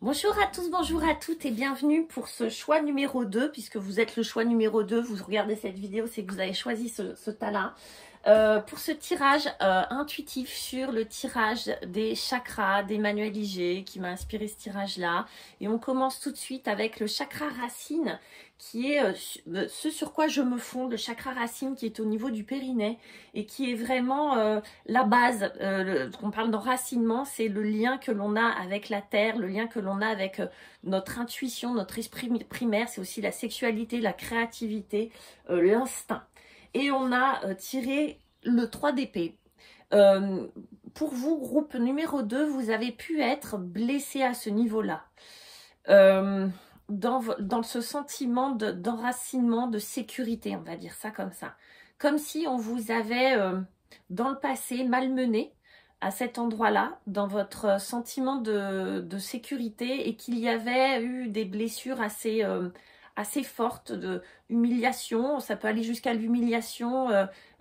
Bonjour à tous, bonjour à toutes et bienvenue pour ce choix numéro 2, puisque vous êtes le choix numéro 2, vous regardez cette vidéo, c'est que vous avez choisi ce tas-là. Pour ce tirage intuitif sur le tirage des chakras d'Emmanuel Liger qui m'a inspiré ce tirage-là. Et on commence tout de suite avec le chakra racine qui est ce sur quoi je me fonde, le chakra racine qui est au niveau du périnée et qui est vraiment la base. On parle d'enracinement, c'est le lien que l'on a avec la terre, le lien que l'on a avec notre intuition, notre esprit primaire, c'est aussi la sexualité, la créativité, l'instinct. Et on a tiré le 3 d'épée. Pour vous, groupe numéro 2, vous avez pu être blessé à ce niveau-là. Dans ce sentiment d'enracinement, de sécurité, on va dire ça comme ça. Comme si on vous avait, dans le passé, malmené à cet endroit-là, dans votre sentiment de sécurité, et qu'il y avait eu des blessures assez forte de humiliation, ça peut aller jusqu'à l'humiliation,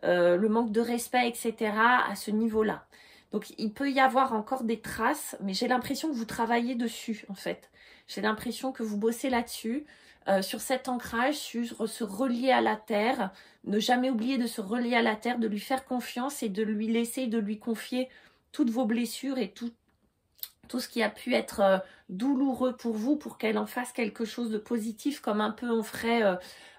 le manque de respect, etc. à ce niveau-là. Donc il peut y avoir encore des traces, mais j'ai l'impression que vous travaillez dessus en fait. J'ai l'impression que vous bossez là-dessus, sur cet ancrage, sur se relier à la terre, ne jamais oublier de se relier à la terre, de lui faire confiance et de lui laisser, de lui confier toutes vos blessures et tout ce qui a pu être douloureux pour vous, pour qu'elle en fasse quelque chose de positif, comme un peu on ferait,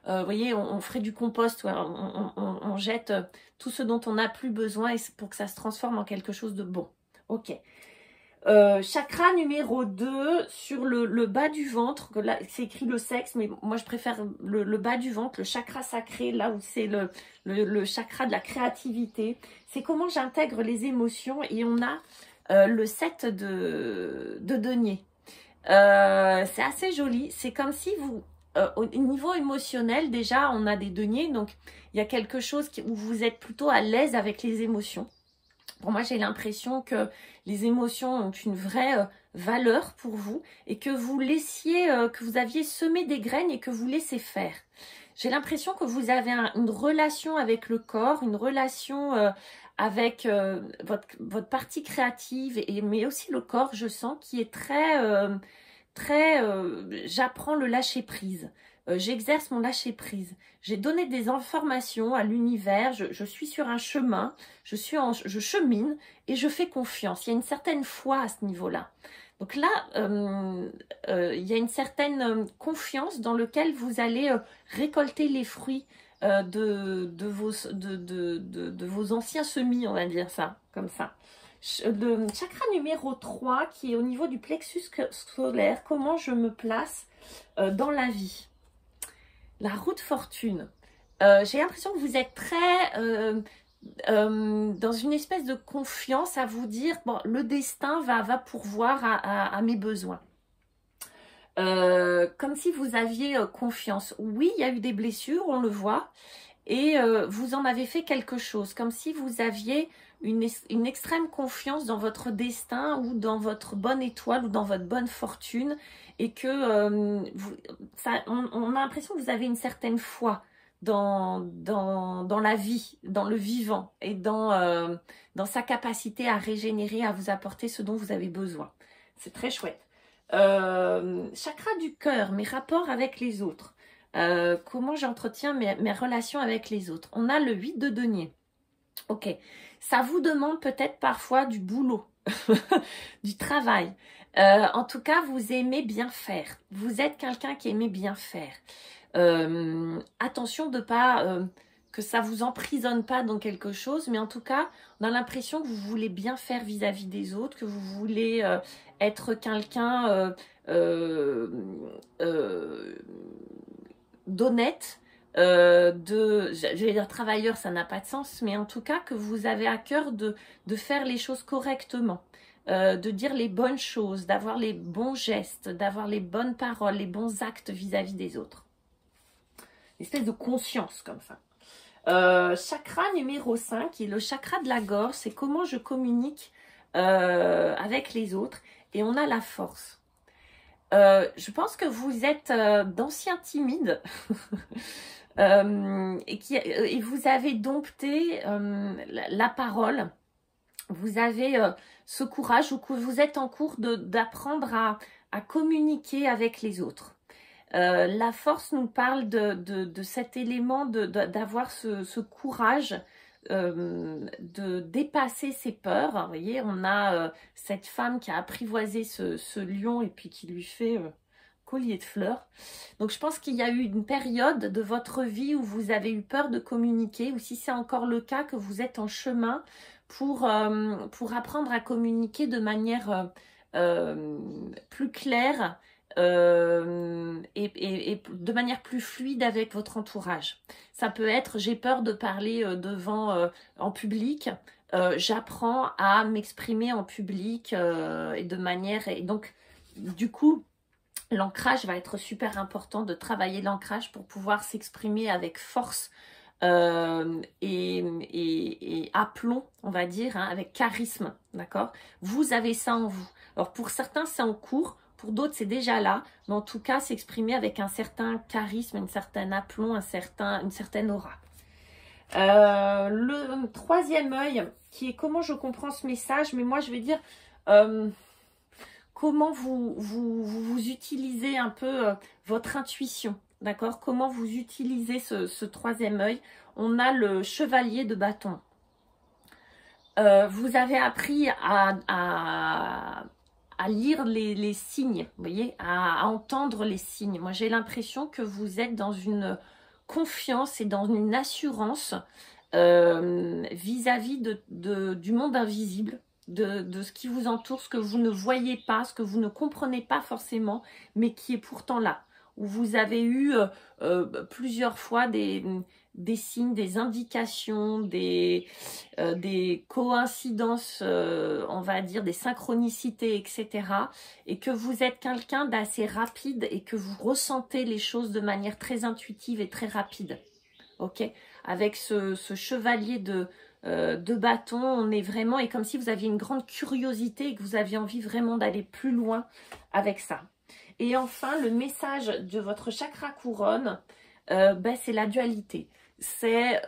vous voyez, on ferait du compost, ouais, on jette tout ce dont on n'a plus besoin et pour que ça se transforme en quelque chose de bon. Ok. Chakra numéro 2, sur le bas du ventre, que là c'est écrit le sexe, mais moi je préfère le bas du ventre, le chakra sacré, là où c'est le chakra de la créativité. C'est comment j'intègre les émotions et on a le 7 de denier. C'est assez joli. C'est comme si vous, au niveau émotionnel, déjà, on a des deniers. Donc, il y a quelque chose où vous êtes plutôt à l'aise avec les émotions. Pour moi, j'ai l'impression que les émotions ont une vraie valeur pour vous et que vous laissiez, que vous aviez semé des graines et que vous laissez faire. J'ai l'impression que vous avez une relation avec le corps, une relation avec votre partie créative, mais aussi le corps, je sens, qui est très j'apprends le lâcher-prise. J'exerce mon lâcher-prise. J'ai donné des informations à l'univers, je suis sur un chemin, je chemine et je fais confiance. Il y a une certaine foi à ce niveau-là. Donc là, il y a une certaine confiance dans laquelle vous allez récolter les fruits de vos anciens semis, on va dire ça, comme ça. Le chakra numéro 3, qui est au niveau du plexus solaire, comment je me place dans la vie. La roue de fortune. J'ai l'impression que vous êtes très dans une espèce de confiance à vous dire, bon, le destin va pourvoir à mes besoins. Comme si vous aviez confiance. Oui, il y a eu des blessures, on le voit, et vous en avez fait quelque chose, comme si vous aviez une extrême confiance dans votre destin ou dans votre bonne étoile ou dans votre bonne fortune, et que on a l'impression que vous avez une certaine foi dans la vie, dans le vivant et dans sa capacité à régénérer, à vous apporter ce dont vous avez besoin. C'est très chouette. Chakra du cœur, mes rapports avec les autres. Comment j'entretiens mes relations avec les autres. On a le 8 de denier. Ok, ça vous demande peut-être parfois du boulot, du travail. En tout cas, vous aimez bien faire. Vous êtes quelqu'un qui aimait bien faire. Attention de pas que ça vous emprisonne pas dans quelque chose, mais en tout cas, on a l'impression que vous voulez bien faire vis-à-vis des autres, que vous voulez être quelqu'un d'honnête, j'allais dire travailleur, ça n'a pas de sens, mais en tout cas que vous avez à cœur de faire les choses correctement, de dire les bonnes choses, d'avoir les bons gestes, d'avoir les bonnes paroles, les bons actes vis-à-vis des autres. Une espèce de conscience comme ça. Chakra numéro 5, qui est le chakra de la gorge, c'est comment je communique avec les autres, et on a la force. Je pense que vous êtes d'anciens timides et vous avez dompté la parole. Vous avez ce courage, ou que vous êtes en cours d'apprendre à communiquer avec les autres. La force nous parle de cet élément d'avoir ce courage, de dépasser ses peurs. Vous voyez, on a cette femme qui a apprivoisé ce lion et puis qui lui fait collier de fleurs. Donc je pense qu'il y a eu une période de votre vie où vous avez eu peur de communiquer, ou si c'est encore le cas, que vous êtes en chemin pour apprendre à communiquer de manière plus claire, et de manière plus fluide avec votre entourage. Ça peut être: j'ai peur de parler en public, j'apprends à m'exprimer en public et de manière... Et donc, du coup, l'ancrage va être super important, de travailler l'ancrage pour pouvoir s'exprimer avec force et aplomb, on va dire, hein, avec charisme, d'accord? Vous avez ça en vous. Alors, pour certains, c'est en cours. Pour d'autres, c'est déjà là, mais en tout cas, s'exprimer avec un certain charisme, un certain aplomb, une certaine aura. Le troisième œil, qui est comment je comprends ce message, mais moi, je vais dire comment vous utilisez un peu votre intuition, d'accord? Comment vous utilisez ce troisième œil. On a le chevalier de bâton. Vous avez appris à lire les signes, vous voyez, à entendre les signes. Moi, j'ai l'impression que vous êtes dans une confiance et dans une assurance vis-à-vis du monde invisible, de ce qui vous entoure, ce que vous ne voyez pas, ce que vous ne comprenez pas forcément, mais qui est pourtant là. Où vous avez eu plusieurs fois des signes, des indications, des coïncidences, on va dire, des synchronicités, etc. Et que vous êtes quelqu'un d'assez rapide et que vous ressentez les choses de manière très intuitive et très rapide. Ok? Avec ce chevalier de bâton, on est vraiment, et comme si vous aviez une grande curiosité et que vous aviez envie vraiment d'aller plus loin avec ça. Et enfin, le message de votre chakra couronne, c'est la dualité. C'est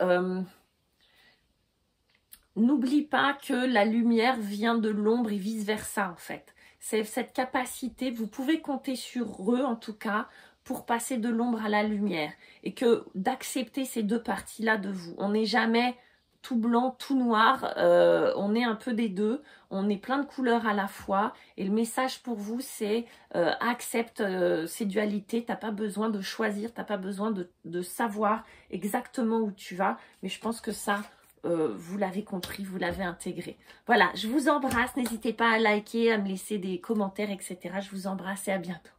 n'oublie pas que la lumière vient de l'ombre et vice versa en fait. C'est cette capacité, vous pouvez compter sur eux en tout cas pour passer de l'ombre à la lumière, et que d'accepter ces deux parties-là de vous. On n'est jamais tout blanc, tout noir, on est un peu des deux, on est plein de couleurs à la fois, et le message pour vous c'est accepte ces dualités, t'as pas besoin de choisir, t'as pas besoin de savoir exactement où tu vas, mais je pense que ça, vous l'avez compris, vous l'avez intégré. Voilà, je vous embrasse, n'hésitez pas à liker, à me laisser des commentaires, etc. Je vous embrasse et à bientôt.